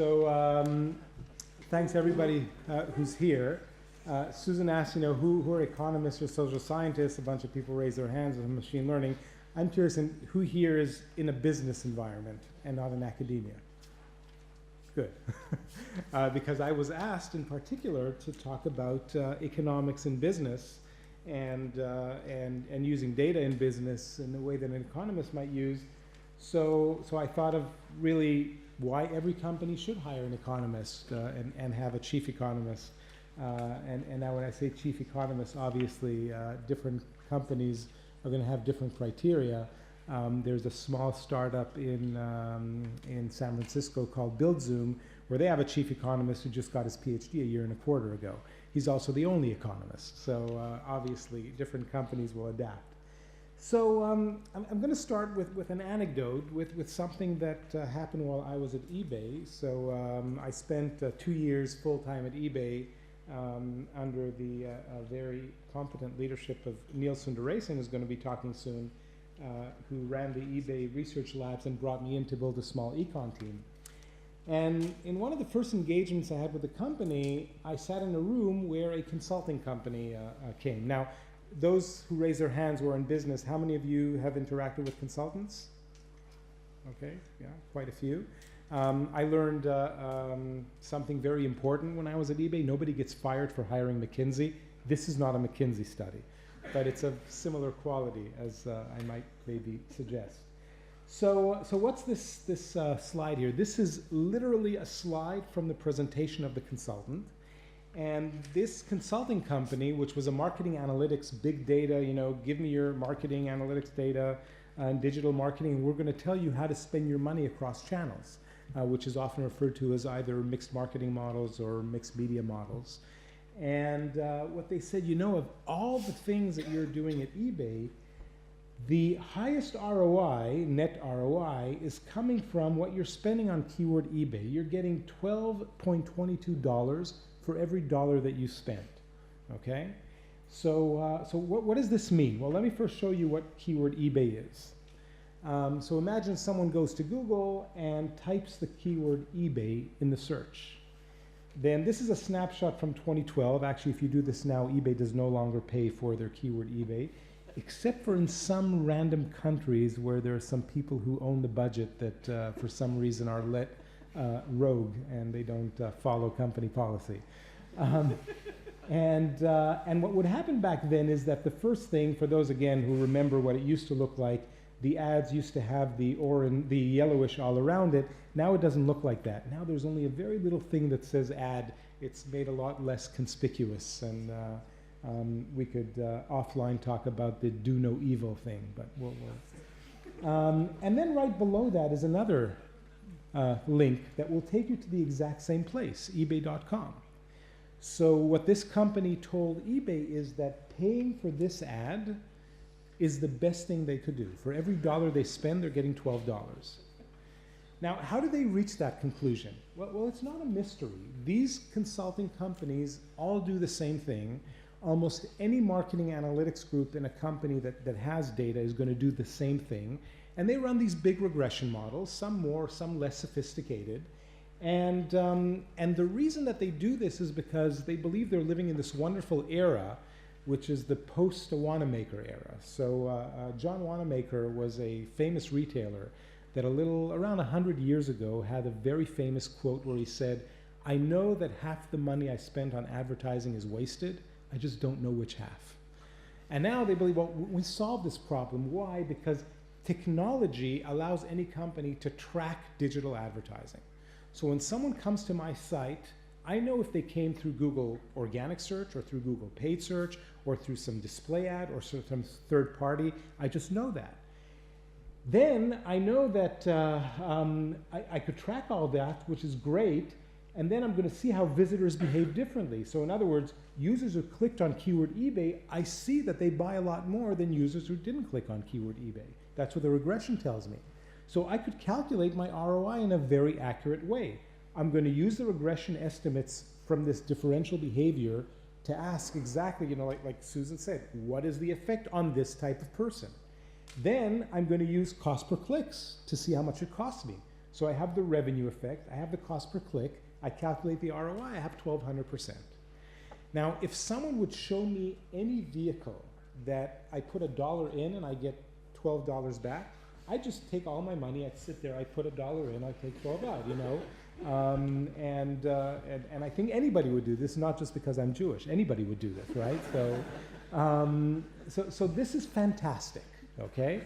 So thanks everybody who's here. Susan asked, who are economists or social scientists? A bunch of people raise their hands on machine learning. I'm curious, who here is in a business environment and not in academia? Good. Because I was asked in particular to talk about economics in business and using data in business in the way that an economist might use. So I thought of really why every company should hire an economist and have a chief economist. And now when I say chief economist, obviously different companies are going to have different criteria. There's a small startup in San Francisco called BuildZoom, where they have a chief economist who just got his PhD a year and a quarter ago. He's also the only economist. So obviously different companies will adapt. So I'm going to start with an anecdote, with something that happened while I was at eBay. So I spent 2 years full-time at eBay under the very competent leadership of Neil Sundaresan, who's going to be talking soon, who ran the eBay research labs and brought me in to build a small econ team. And in one of the first engagements I had with the company, I sat in a room where a consulting company came. Now, those who raise their hands who are in business, how many of you have interacted with consultants? Okay, yeah, quite a few. I learned something very important when I was at eBay. Nobody gets fired for hiring McKinsey. This is not a McKinsey study, but it's of similar quality, as I might maybe suggest. So what's this slide here? This is literally a slide from the presentation of the consultant. And this consulting company, which was a marketing analytics, big data, give me your marketing analytics data and digital marketing, and we're going to tell you how to spend your money across channels, which is often referred to as either mixed marketing models or mixed media models. And what they said, of all the things that you're doing at eBay, the highest ROI, net ROI, is coming from what you're spending on keyword eBay. You're getting $12.22 for every dollar that you spent, okay? So what does this mean? Well, let me first show you what keyword eBay is. So imagine someone goes to Google and types the keyword eBay in the search. Then this is a snapshot from 2012. Actually, if you do this now, eBay does no longer pay for their keyword eBay, except for in some random countries where there are some people who own the budget that for some reason are let rogue and they don't follow company policy. And what would happen back then is that the first thing, for those again who remember what it used to look like, the ads used to have the yellowish all around it. Now it doesn't look like that. Now there's only a very little thing that says ad. It's made a lot less conspicuous, and we could offline talk about the do no evil thing, but we'll and then right below that is another link that will take you to the exact same place, ebay.com. So what this company told eBay is that paying for this ad is the best thing they could do. For every dollar they spend, they're getting $12. Now, how do they reach that conclusion? Well, it's not a mystery. These consulting companies all do the same thing. Almost any marketing analytics group in a company that has data is going to do the same thing. And they run these big regression models, some more, some less sophisticated. And the reason that they do this is because they believe they're living in this wonderful era, which is the post-Wanamaker era. So John Wanamaker was a famous retailer that around 100 years ago had a very famous quote where he said, "I know that half the money I spent on advertising is wasted, I just don't know which half." And now they believe, well, we solved this problem. Why? Because technology allows any company to track digital advertising. So when someone comes to my site, I know if they came through Google organic search or through Google paid search or through some display ad or some third party. I just know that. Then I know that I could track all that, which is great, and then I'm going to see how visitors behave differently. So in other words, users who clicked on keyword eBay, I see that they buy a lot more than users who didn't click on keyword eBay. That's what the regression tells me. So I could calculate my ROI in a very accurate way. I'm going to use the regression estimates from this differential behavior to ask exactly, like Susan said, what is the effect on this type of person? Then I'm going to use cost per clicks to see how much it costs me. So I have the revenue effect, I have the cost per click, I calculate the ROI, I have 1,200%. Now, if someone would show me any vehicle that I put $1 in and I get $12 back, I just take all my money, I'd sit there, I'd put $1 in, I'd take 12 out, you know? And I think anybody would do this, not just because I'm Jewish. Anybody would do this, right? So this is fantastic, okay?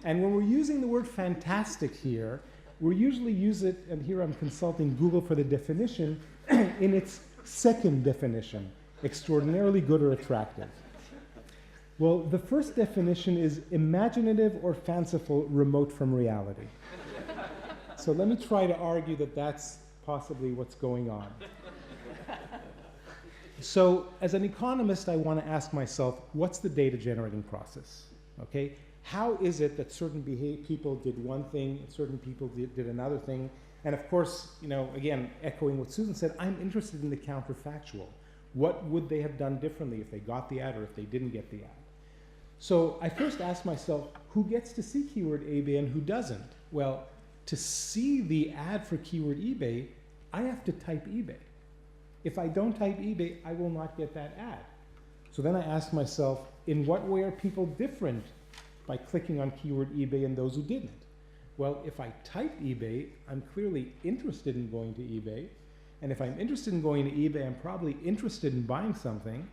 And when we're using the word fantastic here, we usually use it, and here I'm consulting Google for the definition, in its second definition, extraordinarily good or attractive. Well, the first definition is imaginative or fanciful, remote from reality. So let me try to argue that that's possibly what's going on. So as an economist, I want to ask myself, what's the data generating process? Okay? How is it that certain people did one thing, and certain people did another thing? And of course, you know, again, echoing what Susan said, I'm interested in the counterfactual. What would they have done differently if they got the ad or if they didn't get the ad? So I first asked myself, who gets to see keyword eBay and who doesn't? Well, to see the ad for keyword eBay, I have to type eBay. If I don't type eBay, I will not get that ad. So then I asked myself, in what way are people different by clicking on keyword eBay and those who didn't? Well, if I type eBay, I'm clearly interested in going to eBay. And if I'm interested in going to eBay, I'm probably interested in buying something.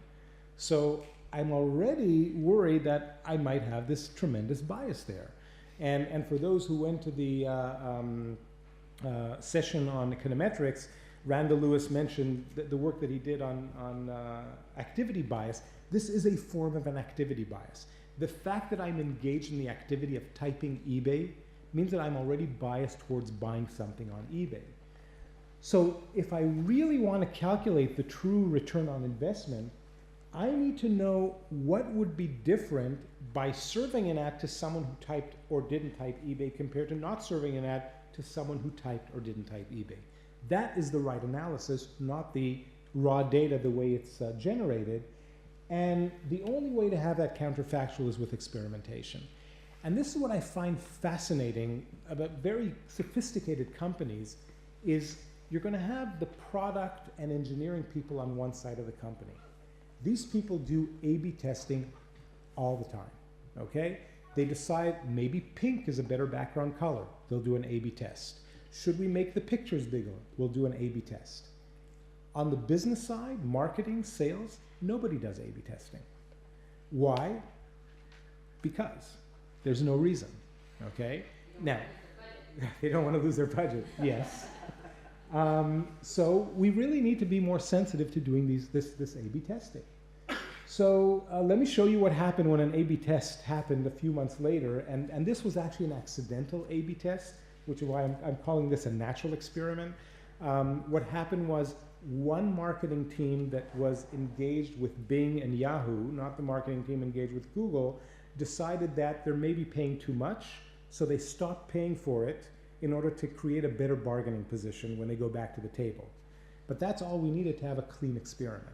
So I'm already worried that I might have this tremendous bias there. And for those who went to the session on econometrics, Randall Lewis mentioned the work that he did on activity bias. This is a form of an activity bias. The fact that I'm engaged in the activity of typing eBay means that I'm already biased towards buying something on eBay. So if I really want to calculate the true return on investment, I need to know what would be different by serving an ad to someone who typed or didn't type eBay compared to not serving an ad to someone who typed or didn't type eBay. That is the right analysis, not the raw data the way it's generated. And the only way to have that counterfactual is with experimentation. And this is what I find fascinating about very sophisticated companies is you're going to have the product and engineering people on one side of the company. These people do A/B testing all the time, okay? They decide maybe pink is a better background color. They'll do an A/B test. Should we make the pictures bigger? We'll do an A/B test. On the business side, marketing, sales, nobody does A/B testing. Why? Because there's no reason, okay? Now, they don't want to lose their budget, yes. So we really need to be more sensitive to doing this A/B testing. So let me show you what happened when an A/B test happened a few months later, and this was actually an accidental A/B test, which is why I'm calling this a natural experiment. What happened was one marketing team that was engaged with Bing and Yahoo, not the marketing team engaged with Google, decided that they're maybe paying too much, so they stopped paying for it in order to create a better bargaining position when they go back to the table. But that's all we needed to have a clean experiment.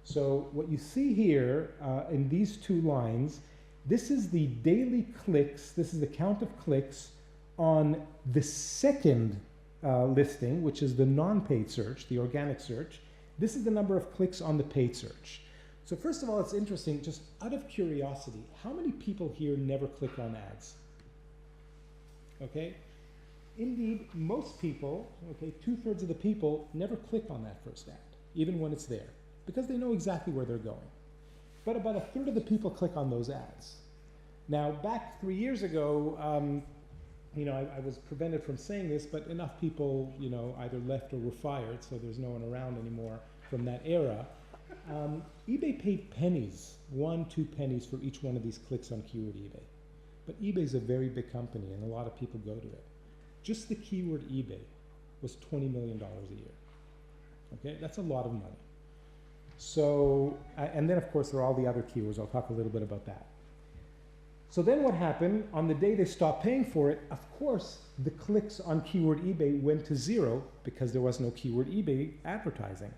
So what you see here in these two lines, this is the daily clicks, this is the count of clicks on the second listing, which is the non-paid search, the organic search. This is the number of clicks on the paid search. So first of all, it's interesting, just out of curiosity, how many people here never click on ads? Okay? Indeed, most people, okay, 2/3 of the people never click on that first ad, even when it's there, because they know exactly where they're going. But about 1/3 of the people click on those ads. Now, back 3 years ago, you know, I was prevented from saying this, but enough people, you know, either left or were fired, so there's no one around anymore from that era. eBay paid pennies, 1-2 pennies for each one of these clicks on keyword eBay. But eBay's a very big company, and a lot of people go to it. Just the keyword eBay was $20 million a year. Okay, that's a lot of money. So, and then of course there are all the other keywords. I'll talk a little bit about that. So then what happened, on the day they stopped paying for it, of course, the clicks on keyword eBay went to 0 because there was no keyword eBay advertising.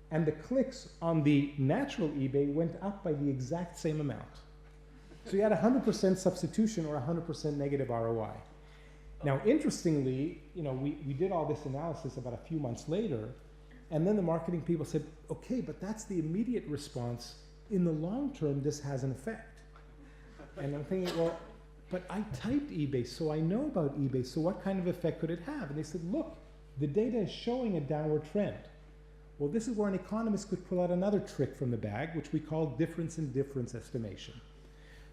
And the clicks on the natural eBay went up by the exact same amount. So you had 100% substitution or 100% negative ROI. Now, interestingly, we did all this analysis about a few months later, and then the marketing people said, okay, but that's the immediate response. In the long term, this has an effect. And I'm thinking, well, but I typed eBay, so I know about eBay, so what kind of effect could it have? And they said, look, the data is showing a downward trend. Well, this is where an economist could pull out another trick from the bag, which we call difference in difference estimation.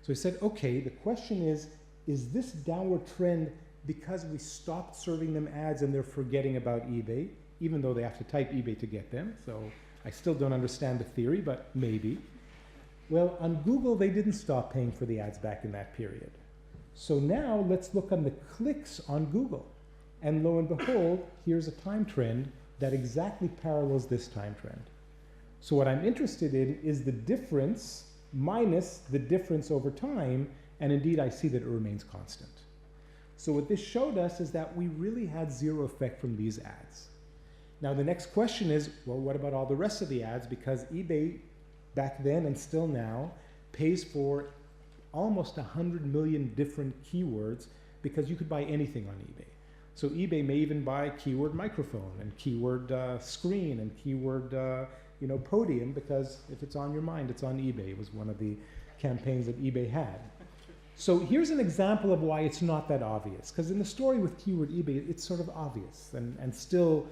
So he said, okay, the question is this downward trend because we stopped serving them ads and they're forgetting about eBay, even though they have to type eBay to get them? So I still don't understand the theory, but maybe. Well, on Google, they didn't stop paying for the ads back in that period. So now let's look on the clicks on Google. And lo and behold, here's a time trend that exactly parallels this time trend. So what I'm interested in is the difference minus the difference over time, and indeed I see that it remains constant. So what this showed us is that we really had zero effect from these ads. Now the next question is, well, what about all the rest of the ads? Because eBay back then and still now pays for almost 100 million different keywords because you could buy anything on eBay. So eBay may even buy keyword microphone and keyword screen and keyword podium, because if it's on your mind, it's on eBay. It was one of the campaigns that eBay had. So here's an example of why it's not that obvious, because in the story with keyword eBay, it's sort of obvious. And still,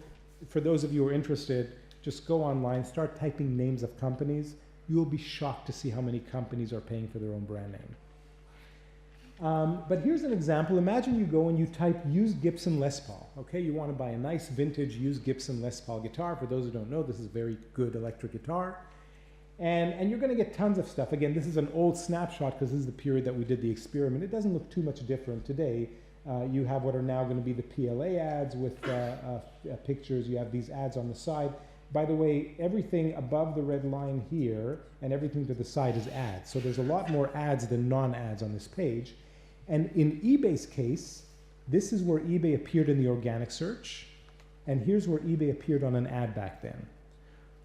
for those of you who are interested, just go online, start typing names of companies. You will be shocked to see how many companies are paying for their own brand name. But here's an example. Imagine you go and you type used Gibson Les Paul. Okay, you want to buy a nice vintage used Gibson Les Paul guitar. For those who don't know, this is a very good electric guitar. And you're going to get tons of stuff. Again, this is an old snapshot because this is the period that we did the experiment. It doesn't look too much different today. You have what are now going to be the PLA ads with pictures. You have these ads on the side. By the way, everything above the red line here and everything to the side is ads. So there's a lot more ads than non-ads on this page. And in eBay's case, this is where eBay appeared in the organic search. And here's where eBay appeared on an ad back then.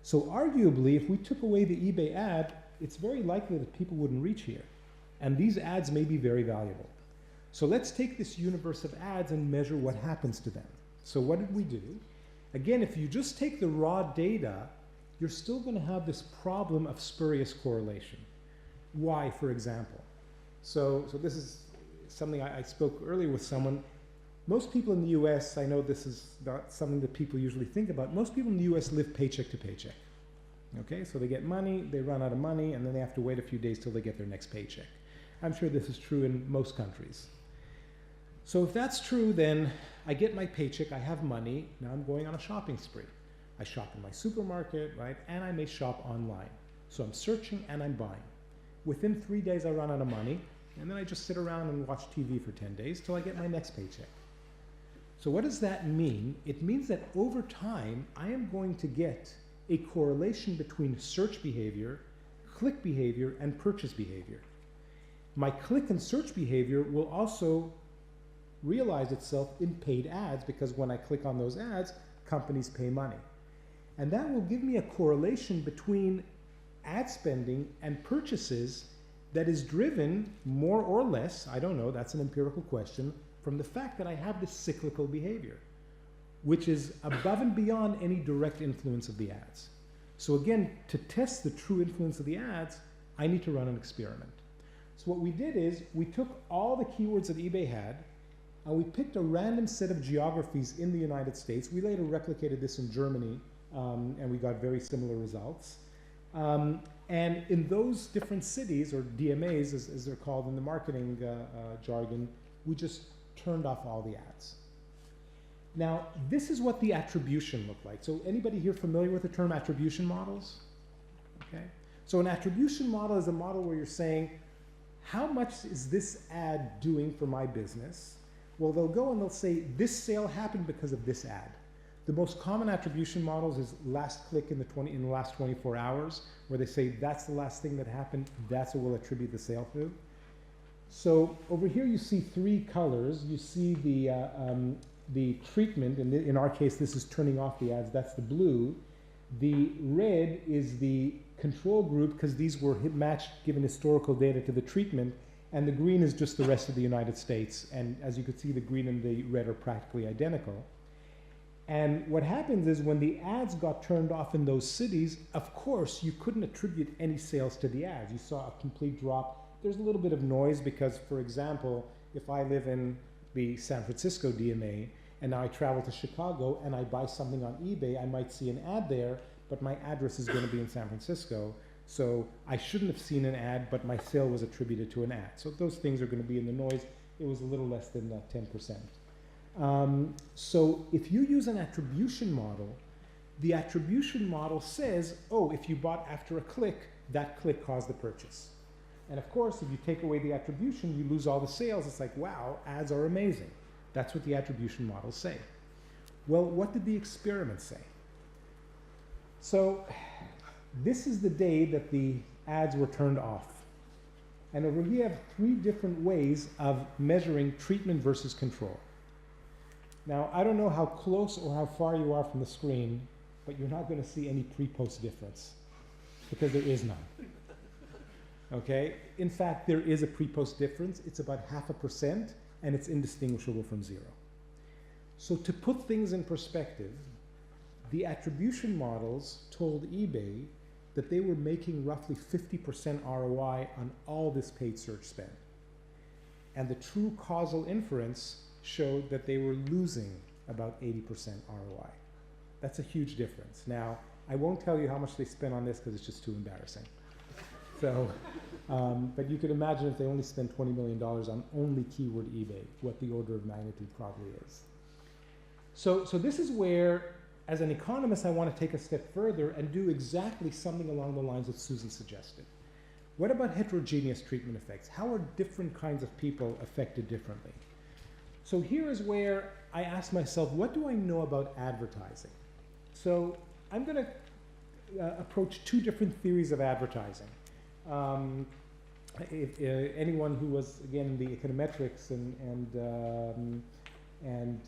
So arguably, if we took away the eBay ad, it's very likely that people wouldn't reach here. And these ads may be very valuable. So let's take this universe of ads and measure what happens to them. So what did we do? Again, if you just take the raw data, you're still going to have this problem of spurious correlation. Why, for example? So this is something I spoke earlier with someone. Most people in the US, I know this is not something that people usually think about, most people in the US live paycheck to paycheck. Okay, so they get money, they run out of money, and then they have to wait a few days till they get their next paycheck. I'm sure this is true in most countries. So if that's true, then I get my paycheck, I have money, now I'm going on a shopping spree. I shop in my supermarket, right, and I may shop online. So I'm searching and I'm buying. Within 3 days I run out of money, and then I just sit around and watch TV for 10 days till I get my next paycheck. So what does that mean? It means that over time, I am going to get a correlation between search behavior, click behavior, and purchase behavior. My click and search behavior will also realize itself in paid ads, because when I click on those ads, companies pay money. And that will give me a correlation between ad spending and purchases that is driven more or less, I don't know, that's an empirical question, from the fact that I have this cyclical behavior, which is above and beyond any direct influence of the ads. So again, to test the true influence of the ads, I need to run an experiment. So what we did is we took all the keywords that eBay had, and we picked a random set of geographies in the United States. We later replicated this in Germany, and we got very similar results. And in those different cities, or DMAs as they're called in the marketing jargon, we just turned off all the ads. Now, this is what the attribution looked like. So anybody here familiar with the term attribution models? Okay. So an attribution model is a model where you're saying, how much is this ad doing for my business? Well, they'll go and they'll say, this sale happened because of this ad. The most common attribution models is last click in the last 24 hours, where they say that's the last thing that happened, that's what we'll attribute the sale to. So over here you see three colors. You see the treatment, and in our case this is turning off the ads, that's the blue. The red is the control group, because these were matched given historical data to the treatment, and the green is just the rest of the United States. And as you can see, the green and the red are practically identical. And what happens is when the ads got turned off in those cities, of course, you couldn't attribute any sales to the ads. You saw a complete drop. There's a little bit of noise because, for example, if I live in the San Francisco DMA and now I travel to Chicago and I buy something on eBay, I might see an ad there, but my address is going to be in San Francisco. So I shouldn't have seen an ad, but my sale was attributed to an ad. So those things are going to be in the noise. It was a little less than 10%. So if you use an attribution model, the attribution model says, oh, if you bought after a click, that click caused the purchase. And of course, if you take away the attribution, you lose all the sales. It's like, wow, ads are amazing. That's what the attribution models say. Well, what did the experiment say? So this is the day that the ads were turned off. And over here, we have 3 different ways of measuring treatment versus control. Now, I don't know how close or how far you are from the screen, but you're not going to see any pre-post difference because there is none. Okay? In fact, there is a pre-post difference. It's about 0.5%, and it's indistinguishable from 0. So to put things in perspective, the attribution models told eBay that they were making roughly 50% ROI on all this paid search spend. And the true causal inference showed that they were losing about 80% ROI. That's a huge difference. Now, I won't tell you how much they spent on this because it's just too embarrassing. So, but you could imagine if they only spent $20 million on only keyword eBay, what the order of magnitude probably is. So this is where, as an economist, I want to take a step further and do exactly something along the lines that Susan suggested. What about heterogeneous treatment effects? How are different kinds of people affected differently? So here is where I ask myself, what do I know about advertising? So I'm going to approach 2 different theories of advertising. Anyone who was, again, the econometrics and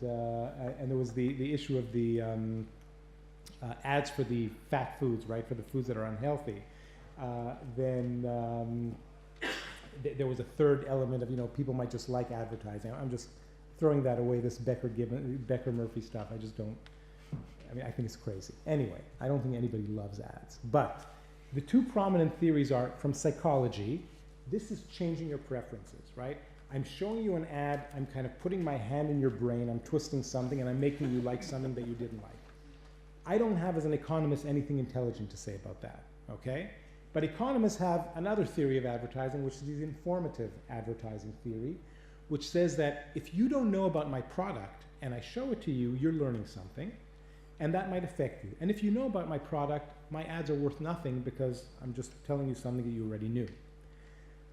there was the issue of the ads for the fat foods, right, for the foods that are unhealthy. Then there was a third element of, people might just like advertising. I'm just throwing that away, this Becker-Murphy stuff. I just don't, I think it's crazy. Anyway, I don't think anybody loves ads. But the 2 prominent theories are from psychology. This is changing your preferences, right? I'm showing you an ad, I'm kind of putting my hand in your brain, I'm twisting something, and I'm making you like something that you didn't like. I don't have, as an economist, anything intelligent to say about that, okay? But economists have another theory of advertising, which is the informative advertising theory, which says that if you don't know about my product and I show it to you, you're learning something, and that might affect you. And if you know about my product, my ads are worth nothing because I'm just telling you something that you already knew.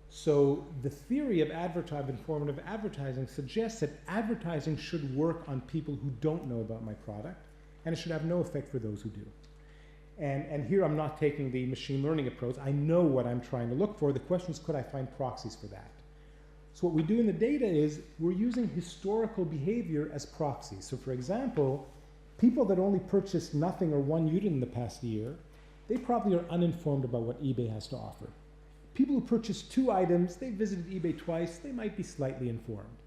So the theory of informative advertising suggests that advertising should work on people who don't know about my product, and it should have no effect for those who do. And here I'm not taking the machine learning approach. I know what I'm trying to look for. The question is, could I find proxies for that? So what we do in the data is we're using historical behavior as proxies. So for example, people that only purchased nothing or 1 unit in the past year, they probably are uninformed about what eBay has to offer. People who purchased 2 items, they visited eBay twice, they might be slightly informed.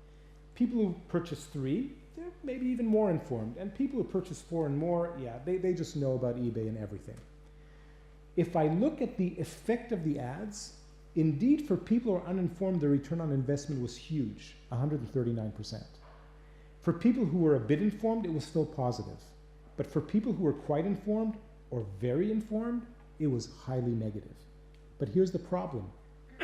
People who purchased 3, they're maybe even more informed. And people who purchase 4 and more, yeah, they just know about eBay and everything. If I look at the effect of the ads, indeed for people who are uninformed, the return on investment was huge, 139%. For people who were a bit informed, it was still positive. But for people who were quite informed or very informed, it was highly negative. But here's the problem.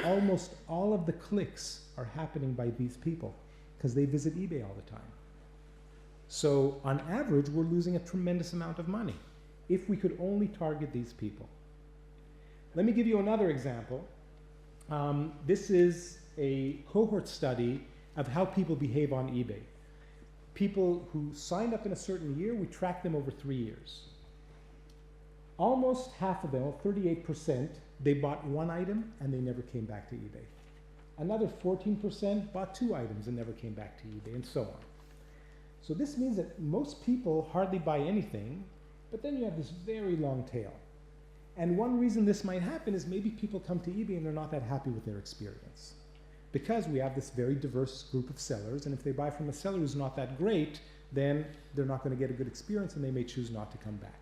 Almost all of the clicks are happening by these people because they visit eBay all the time. So on average, we're losing a tremendous amount of money if we could only target these people. Let me give you another example. This is a cohort study of how people behave on eBay. People who signed up in a certain year, we tracked them over 3 years. Almost half of them, 38%, they bought 1 item and they never came back to eBay. Another 14% bought 2 items and never came back to eBay, and so on. So this means that most people hardly buy anything, but then you have this very long tail. And one reason this might happen is maybe people come to eBay and they're not that happy with their experience. because we have this very diverse group of sellers, and if they buy from a seller who's not that great, then they're not going to get a good experience and they may choose not to come back.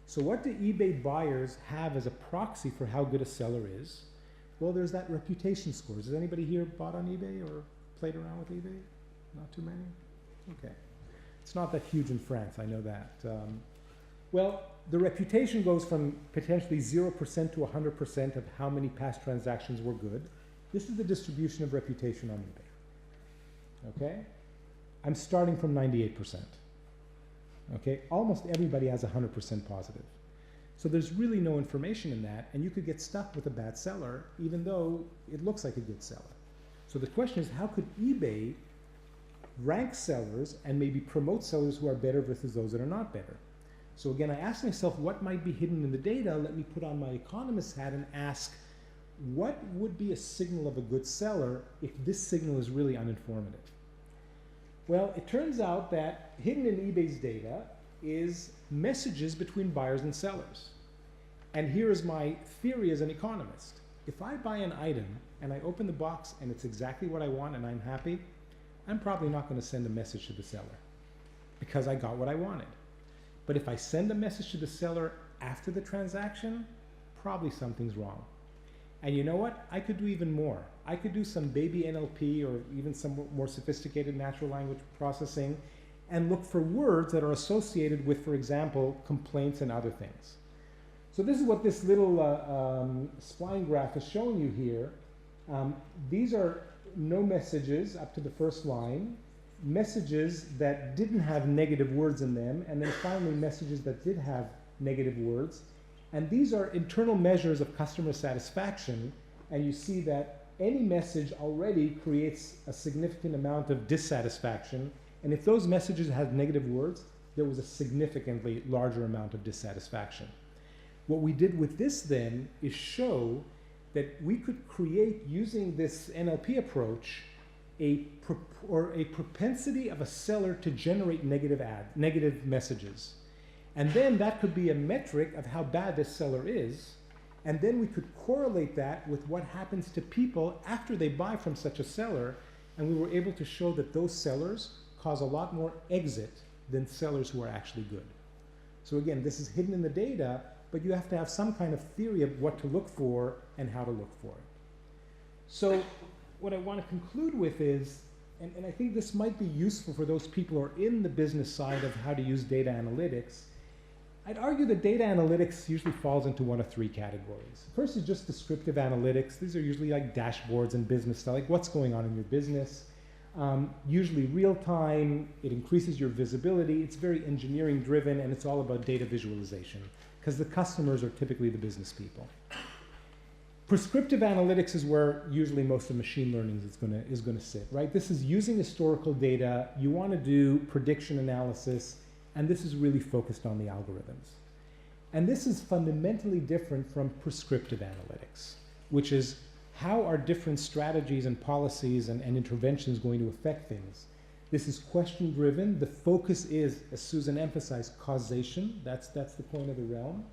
So what do eBay buyers have as a proxy for how good a seller is? Well, there's that reputation scores. Has anybody here bought on eBay or played around with eBay? Not too many? Okay. It's not that huge in France, I know that. Well, the reputation goes from potentially 0% to 100% of how many past transactions were good. This is the distribution of reputation on eBay. Okay? I'm starting from 98%. Okay? Almost everybody has 100% positive. So there's really no information in that, and you could get stuck with a bad seller even though it looks like a good seller. So the question is, how could eBay rank sellers and maybe promote sellers who are better versus those that are not better? So again, I asked myself what might be hidden in the data. Let me put on my economist hat and ask, what would be a signal of a good seller if this signal is really uninformative? Well, it turns out that hidden in eBay's data is messages between buyers and sellers. And here is my theory as an economist. If I buy an item and I open the box and it's exactly what I want and I'm happy, I'm probably not going to send a message to the seller because I got what I wanted. But if I send a message to the seller after the transaction, probably something's wrong. And you know what? I could do even more. I could do some baby NLP or even some more sophisticated natural language processing and look for words that are associated with, for example, complaints and other things. So this is what this little spline graph is showing you here. These are no messages up to the first line, messages that didn't have negative words in them, and then finally messages that did have negative words. And these are internal measures of customer satisfaction, and you see that any message already creates a significant amount of dissatisfaction, and if those messages had negative words, there was a significantly larger amount of dissatisfaction. What we did with this then is show that we could create, using this NLP approach, a propensity of a seller to generate negative messages. And then that could be a metric of how bad this seller is. And then we could correlate that with what happens to people after they buy from such a seller. And we were able to show that those sellers cause a lot more exit than sellers who are actually good. So again, this is hidden in the data, but you have to have some kind of theory of what to look for and how to look for it. So what I want to conclude with is, and I think this might be useful for those people who are in the business side of how to use data analytics, I'd argue that data analytics usually falls into one of three categories. First is just descriptive analytics. These are usually like dashboards and business stuff, like what's going on in your business. Usually real time, it increases your visibility, it's very engineering driven, and it's all about data visualization, because the customers are typically the business people. Prescriptive analytics is where usually most of machine learning is going to sit, right? This is using historical data, you want to do prediction analysis, and this is really focused on the algorithms. And this is fundamentally different from prescriptive analytics, which is how are different strategies and policies and interventions going to affect things. This is question driven. The focus is, as Susan emphasized, causation. That's the point of the realm.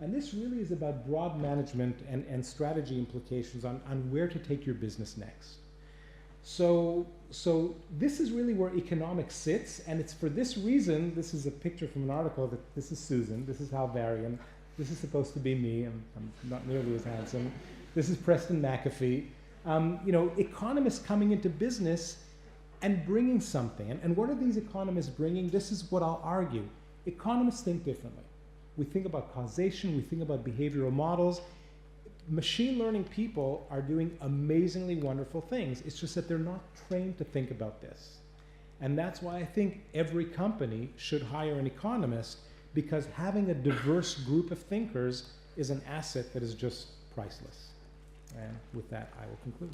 And this really is about broad management and strategy implications on where to take your business next. So this is really where economics sits, and it's for this reason. This is a picture from an article that this is Susan, this is Hal Varian, this is supposed to be me, I'm not nearly as handsome. This is Preston McAfee. You know, economists coming into business and bringing something. And what are these economists bringing? This is what I'll argue. Economists think differently. We think about causation, we think about behavioral models. Machine learning people are doing amazingly wonderful things. It's just that they're not trained to think about this. And that's why I think every company should hire an economist, because having a diverse group of thinkers is an asset that is just priceless. And with that, I will conclude.